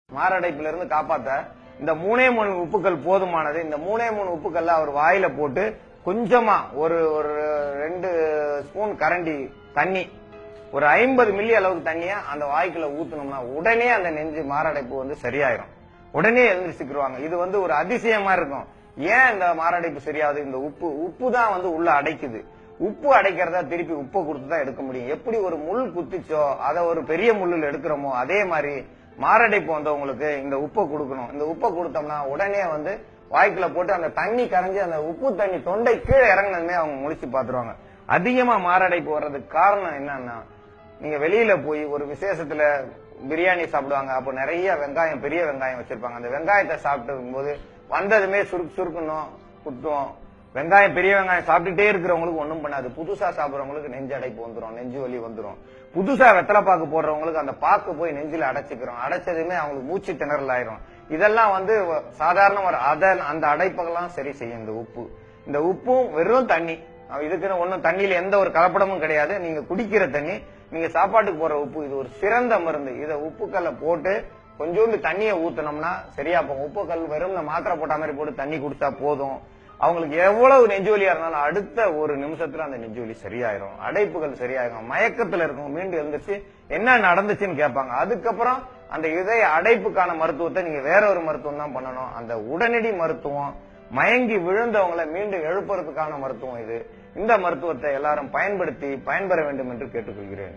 மாரடைப்புல இருந்து காப்பாத்த இந்த 3 உப்புக்கள் போதுமானது. இந்த 3 உப்புக்கள்ல அவர் வாயில போட்டு கொஞ்சமா ஒரு 2 ஸ்பூன் கரண்டி தண்ணி, ஒரு 50 மில்லி அளவுக்கு தண்ணிய அந்த வாய்க்குள்ள ஊத்தணும்னா உடனே அந்த நெஞ்சு மாரடைப்பு சரியாயிரும். உடனே எழுந்திருச்சுக்குருவாங்க. இது ஒரு அதிசயமா இருக்கும். ஏன் இந்த மாரடைப்பு சரியாகுது? இந்த உப்பு தான் உள்ள அடைக்குது. உப்பு அடைக்கிறதா திருப்பி உப்பை கொடுத்துதான் எடுக்க முடியும். எப்படி ஒரு முள் குத்திச்சோ அதை ஒரு பெரிய முள்ளில் எடுக்கிறோமோ அதே மாதிரி மாரடைப்பு வந்தவங்களுக்கு இந்த உப்பை கொடுக்கணும். இந்த உப்பை கொடுத்தோம்னா உடனே வாய்க்குள்ள போட்டு அந்த தண்ணி கரைஞ்சி அந்த உப்பு தண்ணி தொண்டை கீழே இறங்கினதுமே அவங்க முழிச்சு பாத்துருவாங்க. அதிகமா மாரடைப்பு வர்றதுக்கு காரணம் என்னன்னா, நீங்க வெளியில போய் ஒரு விசேஷத்துல பிரியாணி சாப்பிடுவாங்க. அப்போ நிறைய வெங்காயம், பெரிய வெங்காயம் வச்சிருப்பாங்க. அந்த வெங்காயத்தை சாப்பிட்டு போது வந்ததுமே சுருக்கணும், குத்தும். வெங்காயம், பெரிய வெங்காயம் சாப்பிட்டுட்டே இருக்கிறவங்களுக்கு ஒண்ணும் பண்ணாது. புதுசா சாப்பிடுறவங்களுக்கு நெஞ்சு அடைப்பு வந்துடும், நெஞ்சு வலி வந்துடும். புதுசா வெத்தலை பாக்கு போடுறவங்களுக்கு அந்த பாக்கு போய் நெஞ்சில அடைச்சுக்கிறோம். அடைச்சதுமே அவங்களுக்கு மூச்சு திணறல் ஆயிரும். இதெல்லாம் சாதாரண அந்த அடைப்பெல்லாம் சரி செய்யும் இந்த உப்பும் வெறும் தண்ணி. இதுக்குன்னு ஒண்ணும் தண்ணியில எந்த ஒரு கலப்படமும் கிடையாது. நீங்க குடிக்கிற தண்ணி, நீங்க சாப்பாட்டுக்கு போற உப்பு, இது ஒரு சிறந்த மருந்து. இதை உப்புக்கல்ல போட்டு கொஞ்சோண்டு தண்ணியை ஊத்தனோம்னா சரியா போகும். உப்புக்கல் வெறும் மாத்திரை போட்ட மாதிரி போட்டு தண்ணி குடிச்சா போதும். அவங்களுக்கு எவ்வளவு நெஞ்சுவலியா இருந்தாலும் அடுத்த ஒரு நிமிஷத்துல அந்த நெஞ்சுவலி சரியாயிரும். அடைப்புகள் சரியாயிரும். மயக்கத்துல இருக்கும். மீண்டும் எழுந்திருச்சு என்ன நடந்துச்சுன்னு கேட்பாங்க. அதுக்கப்புறம் அந்த இதய அடைப்புக்கான மருத்துவத்தை நீங்க வேற ஒரு மருத்துவம் தான் பண்ணணும். அந்த உடனடி மருத்துவம், மயங்கி விழுந்தவங்களை மீண்டும் எழுப்புறதுக்கான மருத்துவம் இது. இந்த மருத்துவத்தை எல்லாரும் பயன்படுத்தி பயன்பெற வேண்டும் என்று கேட்டுக்கொள்கிறேன்.